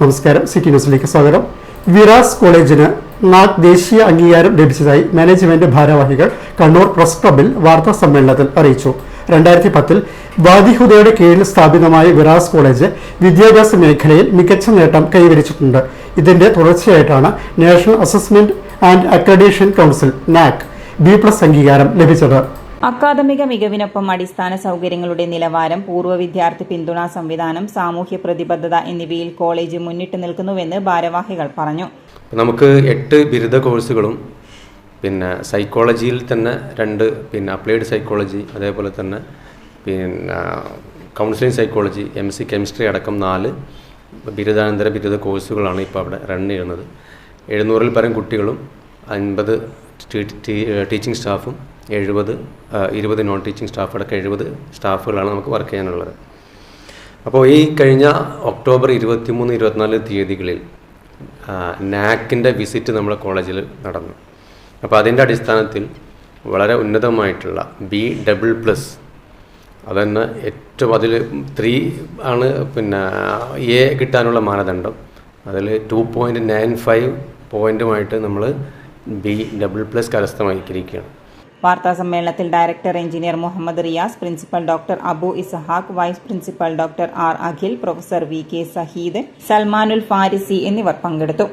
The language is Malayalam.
നമസ്കാരം, സിറ്റി ന്യൂസിലേക്ക് സ്വാഗതം. വിറാസ് കോളേജിന് നാക് ദേശീയ അംഗീകാരം ലഭിച്ചതായി മാനേജ്മെന്റ് ഭാരവാഹികൾ കണ്ണൂർ പ്രസ് ക്ലബിൽ വാർത്താ സമ്മേളനത്തിൽ അറിയിച്ചു. 2010 വാദിഹുദയുടെ കീഴിൽ സ്ഥാപിതമായ വിറാസ് കോളേജ് വിദ്യാഭ്യാസ മേഖലയിൽ മികച്ച നേട്ടം കൈവരിച്ചിട്ടുണ്ട്. ഇതിന്റെ തുടർച്ചയായിട്ടാണ് national assessment and accreditation council (നാക്) B+ അംഗീകാരം ലഭിച്ചത്. അക്കാദമിക മികവിനൊപ്പം അടിസ്ഥാന സൗകര്യങ്ങളുടെ നിലവാരം, പൂർവ്വ വിദ്യാർത്ഥി പിന്തുണാ സംവിധാനം, സാമൂഹ്യ പ്രതിബദ്ധത എന്നിവയിൽ കോളേജ് മുന്നിട്ട് നിൽക്കുന്നുവെന്ന് ഭാരവാഹികൾ പറഞ്ഞു. നമുക്ക് 8 ബിരുദ കോഴ്സുകളും സൈക്കോളജിയിൽ തന്നെ 2 അപ്ലൈഡ് സൈക്കോളജി, അതേപോലെ തന്നെ കൗൺസിലിംഗ് സൈക്കോളജി, MC കെമിസ്ട്രി അടക്കം 4 ബിരുദാനന്തര ബിരുദ കോഴ്സുകളാണ് ഇപ്പോൾ അവിടെ റൺ ചെയ്യുന്നത്. 700-ൽ പരം കുട്ടികളും 50 ടീച്ചിങ് സ്റ്റാഫും 20 നോൺ ടീച്ചിങ് സ്റ്റാഫ് അടക്കം 70 സ്റ്റാഫുകളാണ് നമുക്ക് വർക്ക് ചെയ്യാനുള്ളത്. അപ്പോൾ ഈ കഴിഞ്ഞ ഒക്ടോബർ 23-24 തീയതികളിൽ നാക്കിൻ്റെ വിസിറ്റ് നമ്മുടെ കോളേജിൽ നടന്നു. അപ്പോൾ അതിൻ്റെ അടിസ്ഥാനത്തിൽ വളരെ ഉന്നതമായിട്ടുള്ള B++, അതന്നെ ഏറ്റവും അതിൽ 3 ആണ് A കിട്ടാനുള്ള മാനദണ്ഡം. അതിൽ 2.95 പോയിൻറ്റുമായിട്ട് നമ്മൾ B++ കരസ്ഥമാക്കിയിരിക്കുകയാണ്. വാർത്താ സമ്മേളനത്തിൽ director engineer Muhammad Riyas, principal doctor Abu Ishaq, vice principal doctor R. Akhil, professor VK Saheed, Salmanul Farisi എന്നിവർ പങ്കെടുത്തു.